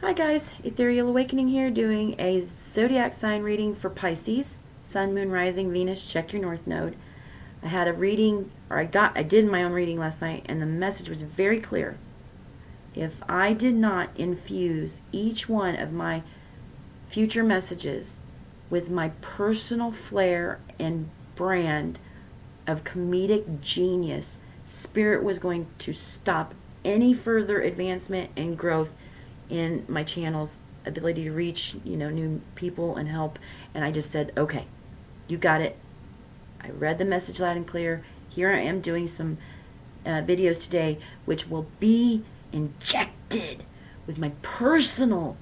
Hi guys, Ethereal Awakening here, doing a zodiac sign reading for Pisces, Sun, Moon, Rising, Venus. Check your North Node. I had a reading, or I did my own reading last night, and the message was very clear. If I did not infuse each one of my future messages with my personal flair and brand of comedic genius, Spirit was going to stop any further advancement and growth in my channel's ability to reach, new people and help. And I just said, okay, you got it. I read the message loud and clear. Here I am doing some videos today, which will be injected with my personal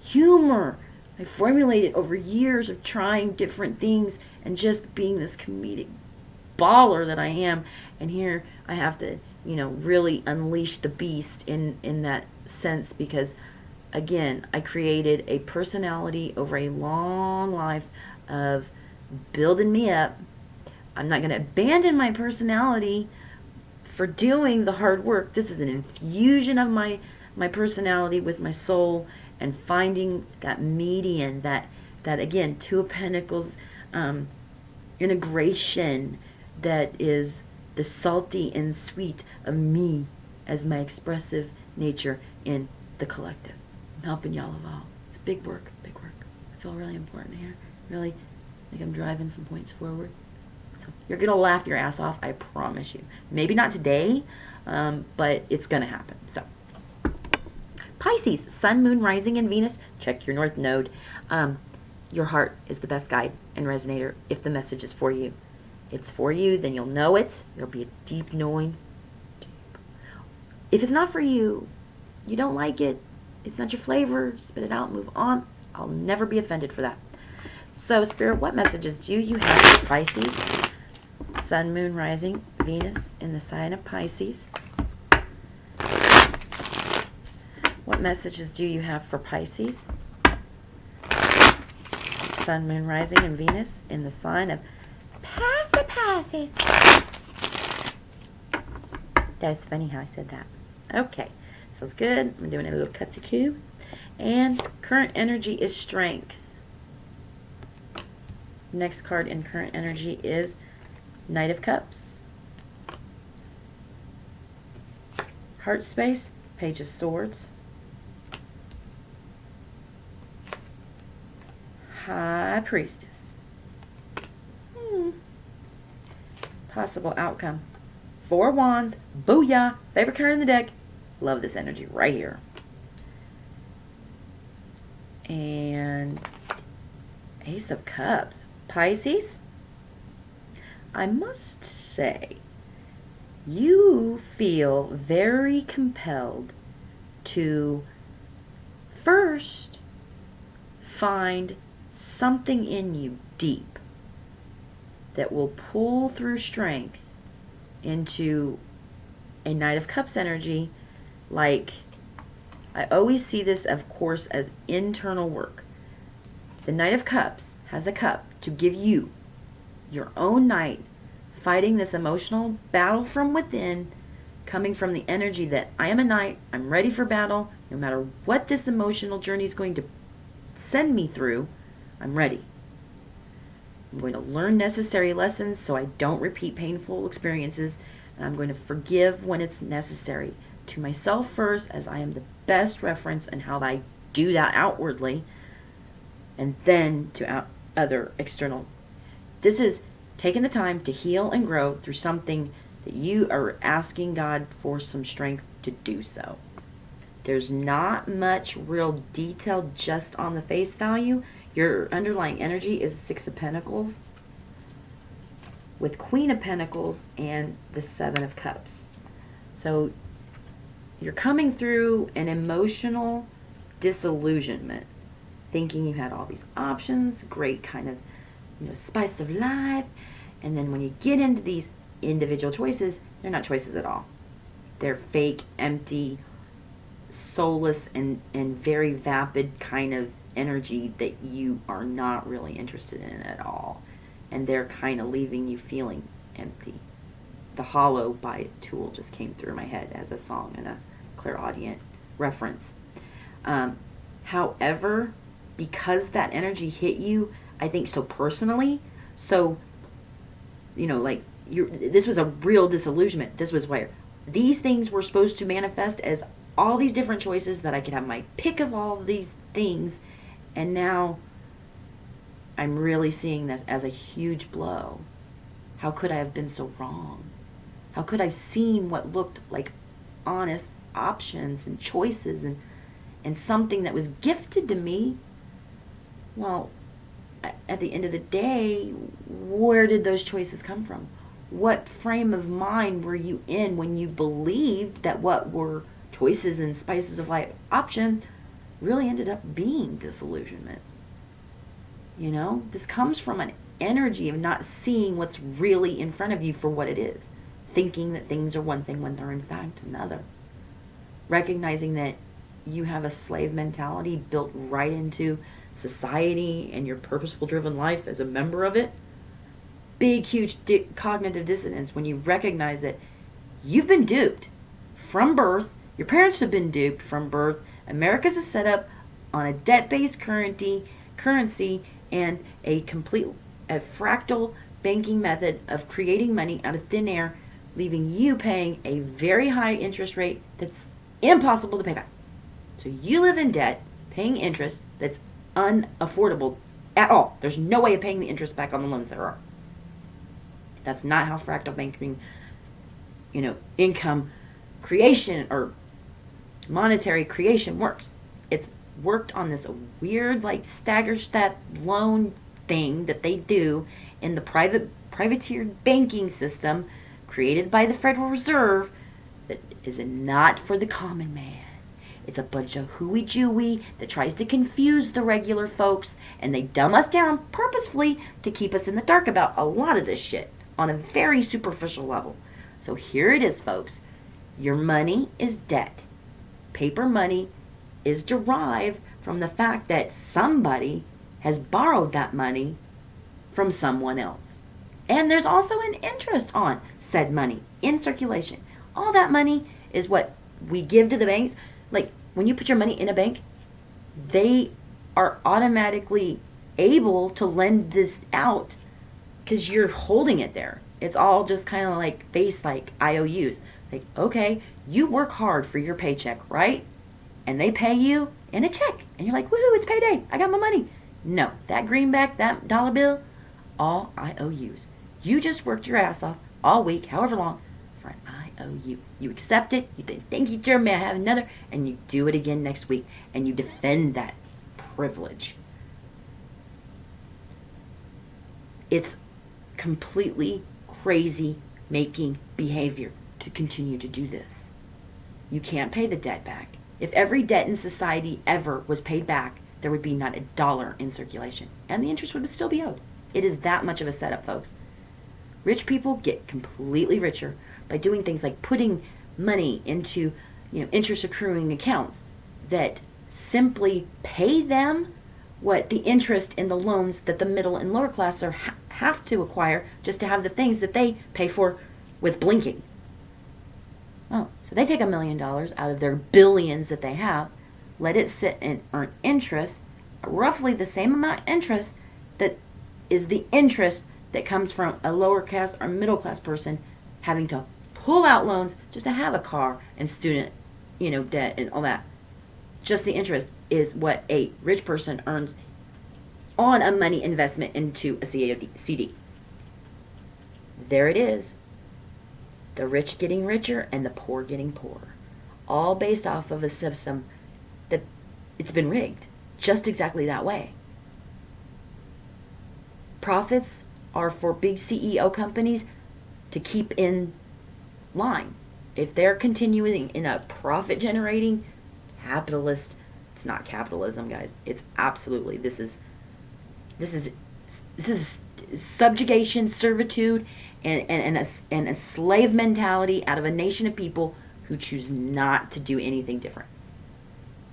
humor I formulated over years of trying different things and just being this comedic baller that I am. And here I have to, really unleash the beast in that sense, because again, I created a personality over a long life of building me up. I'm not going to abandon my personality for doing the hard work. This is an infusion of my personality with my soul, and finding that median, that again, Two of Pentacles integration that is the salty and sweet of me as my expressive nature in the collective. I'm helping y'all evolve. It's big work, big work. I feel really important here. Really like I'm driving some points forward. So you're going to laugh your ass off, I promise you. Maybe not today, but it's going to happen. So Pisces, Sun, Moon, Rising, and Venus. Check your North Node. Your heart is the best guide and resonator if the message is for you. It's for you, then you'll know it. There'll be a deep knowing. If it's not for you, you don't like it, it's not your flavor, spit it out, move on. I'll never be offended for that. So, Spirit, what messages do you have for Pisces? Sun, Moon, Rising, Venus in the sign of Pisces. What messages do you have for Pisces? Sun, Moon, Rising, and Venus in the sign of Pisces. That's funny how I said that. Okay, feels good. I'm doing a little cutsy-coo. And current energy is strength. Next card in current energy is Knight of Cups. Heart space, Page of Swords. High Priestess. Possible outcome. Four Wands. Booyah. Favorite card in the deck. Love this energy right here. And Ace of Cups. Pisces, I must say, you feel very compelled to first find something in you deep that will pull through strength into a Knight of Cups energy. Like, I always see this, of course, as internal work. The Knight of Cups has a cup to give you your own knight, fighting this emotional battle from within, coming from the energy that I am a knight, I'm ready for battle, no matter what this emotional journey is going to send me through, I'm ready. I'm going to learn necessary lessons so I don't repeat painful experiences, and I'm going to forgive when it's necessary. To myself first, as I am the best reference in how I do that outwardly, and then to other external. This is taking the time to heal and grow through something that you are asking God for some strength to do so. There's not much real detail just on the face value. Your underlying energy is Six of Pentacles with Queen of Pentacles and the Seven of Cups. So you're coming through an emotional disillusionment, thinking you had all these options, great kind of, spice of life. And then when you get into these individual choices, they're not choices at all. They're fake, empty, soulless, and very vapid kind of energy that you are not really interested in at all. And they're kind of leaving you feeling empty. The Hollow by Tool just came through my head as a song and a clairaudient reference. However, because that energy hit you, I think so personally, so, like, this was a real disillusionment. This was where these things were supposed to manifest as all these different choices, that I could have my pick of all of these things, and now I'm really seeing this as a huge blow. How could I have been so wrong? How could I have seen what looked like honest options and choices, and something that was gifted to me? Well, at the end of the day, where did those choices come from? What frame of mind were you in when you believed that what were choices and spices of life options really ended up being disillusionments? This comes from an energy of not seeing what's really in front of you for what it is, thinking that things are one thing when they're in fact another, recognizing that you have a slave mentality built right into society and your purposeful driven life as a member of it. Big, huge cognitive dissonance when you recognize that you've been duped from birth. Your parents have been duped from birth. America's a setup on a debt-based currency and a fractal banking method of creating money out of thin air, leaving you paying a very high interest rate that's impossible to pay back. So you live in debt, paying interest that's unaffordable at all. There's no way of paying the interest back on the loans there are. That's not how fractal banking, income creation or monetary creation works. It's worked on this weird, like, stagger step loan thing that they do in the privateered banking system created by the Federal Reserve that is not for the common man. It's a bunch of hooey-jooey that tries to confuse the regular folks, and they dumb us down purposefully to keep us in the dark about a lot of this shit on a very superficial level. So here it is, folks. Your money is debt. Paper money is derived from the fact that somebody has borrowed that money from someone else. And there's also an interest on said money in circulation. All that money is what we give to the banks. Like, when you put your money in a bank, they are automatically able to lend this out because you're holding it there. It's all just kind of like like IOUs. Like, okay, you work hard for your paycheck, right? And they pay you in a check. And you're like, woohoo, it's payday. I got my money. No, that greenback, that dollar bill, all IOUs. You just worked your ass off all week, however long, for an IOU. You accept it. You think, thank you, Jeremy, I have another. And you do it again next week. And you defend that privilege. It's completely crazy making behavior to continue to do this. You can't pay the debt back. If every debt in society ever was paid back, there would be not a dollar in circulation. And the interest would still be owed. It is that much of a setup, folks. Rich people get completely richer by doing things like putting money into, interest accruing accounts that simply pay them what the interest in the loans that the middle and lower class have to acquire just to have the things that they pay for with blinking. Oh, so they take $1 million out of their billions that they have, let it sit and earn interest, roughly the same amount of interest that is the interest that comes from a lower class or middle class person having to pull out loans just to have a car and student, debt and all that. Just the interest is what a rich person earns on a money investment into a CD. There it is. The rich getting richer and the poor getting poorer. All based off of a system that it's been rigged just exactly that way. Profits are for big CEO companies to keep in line. If they're continuing in a profit generating capitalist, it's not capitalism, guys. It's absolutely, this is subjugation, servitude, and a slave mentality out of a nation of people who choose not to do anything different.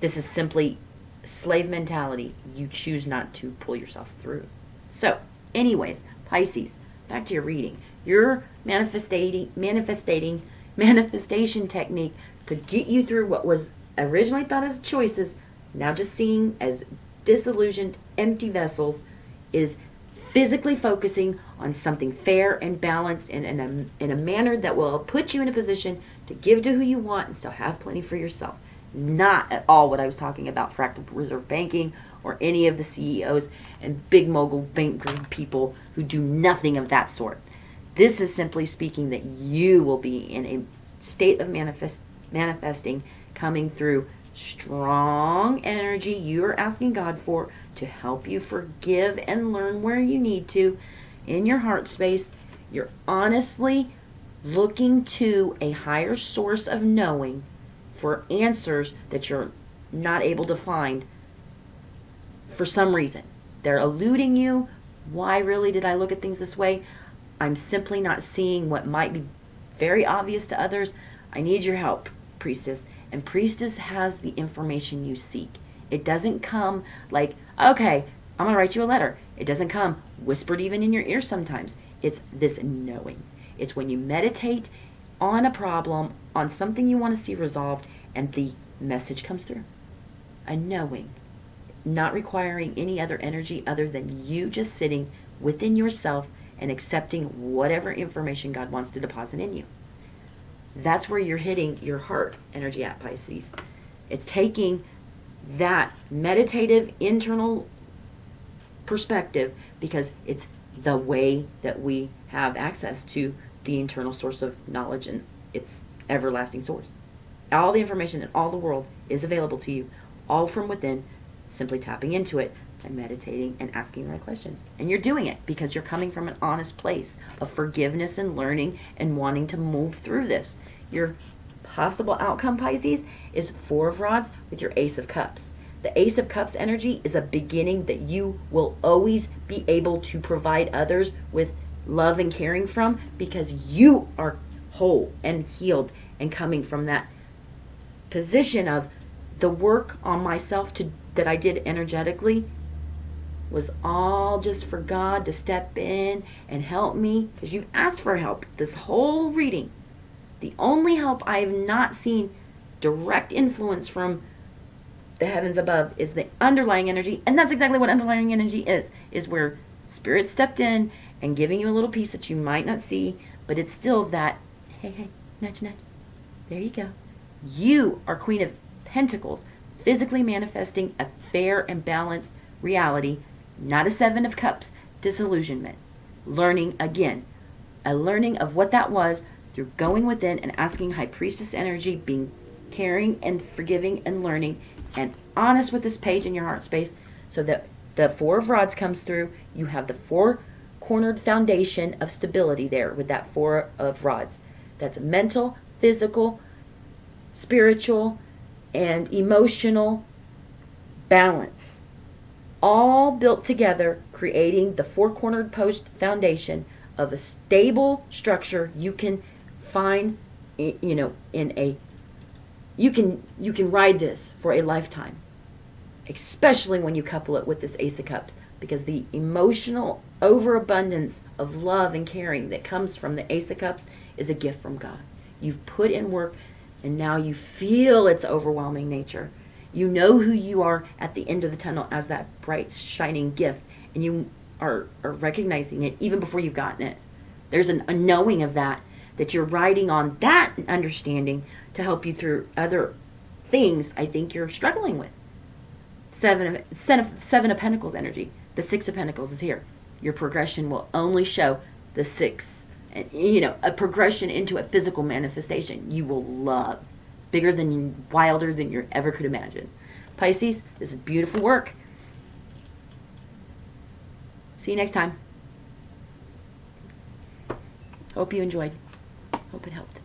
This is simply slave mentality. You choose not to pull yourself through. So, anyways, Pisces, back to your reading. Your manifestation technique could get you through what was originally thought as choices now just seeing as disillusioned, empty vessels, is physically focusing on something fair and balanced and in a manner that will put you in a position to give to who you want and still have plenty for yourself. Not at all what I was talking about, fractal reserve banking or any of the CEOs and big mogul banker people who do nothing of that sort. This is simply speaking that you will be in a state of manifesting, coming through strong energy you are asking God for to help you forgive and learn where you need to in your heart space. You're honestly looking to a higher source of knowing for answers that you're not able to find for some reason. They're eluding you. Why really did I look at things this way? I'm simply not seeing what might be very obvious to others. I need your help, Priestess. And Priestess has the information you seek. It doesn't come like, okay, I'm going to write you a letter. It doesn't come whispered even in your ear sometimes. It's this knowing. It's when you meditate on a problem, on something you want to see resolved, and the message comes through. A knowing. Not requiring any other energy other than you just sitting within yourself and accepting whatever information God wants to deposit in you. That's where you're hitting your heart energy at, Pisces. It's taking that meditative internal perspective because it's the way that we have access to the internal source of knowledge and its everlasting source. All the information in all the world is available to you, all from within, simply tapping into it and meditating and asking the right questions. And you're doing it because you're coming from an honest place of forgiveness and learning and wanting to move through this. Your possible outcome, Pisces, is 4 of Rods with your Ace of Cups. The Ace of Cups energy is a beginning that you will always be able to provide others with love and caring from because you are whole and healed and coming from that position of the work on myself that I did energetically was all just for God to step in and help me, because you've asked for help this whole reading. The only help I have not seen direct influence from the heavens above is the underlying energy, and that's exactly what underlying energy is where Spirit stepped in and giving you a little piece that you might not see, but it's still that, hey, nudge, nudge. There you go. You are Queen of Pentacles, physically manifesting a fair and balanced reality, not a 7 of Cups disillusionment. Learning again, a learning of what that was through going within and asking High Priestess energy, being caring and forgiving and learning and honest with this page in your heart space so that the 4 of Rods comes through. You have the 4-cornered foundation of stability there with that 4 of Rods. That's mental, physical, spiritual, and emotional balance. All built together, creating the 4-cornered post foundation of a stable structure you can find, in a, you can ride this for a lifetime, especially when you couple it with this Ace of Cups, because the emotional overabundance of love and caring that comes from the Ace of Cups is a gift from God. You've put in work, and now you feel its overwhelming nature. You know who you are at the end of the tunnel as that bright, shining gift, and you are recognizing it even before you've gotten it. There's a knowing of that you're riding on that understanding to help you through other things I think you're struggling with. 7 of Pentacles energy. The 6 of Pentacles is here. Your progression will only show the 6, a progression into a physical manifestation you will love. Bigger than, wilder than you ever could imagine. Pisces, this is beautiful work. See you next time. Hope you enjoyed. Hope it helped.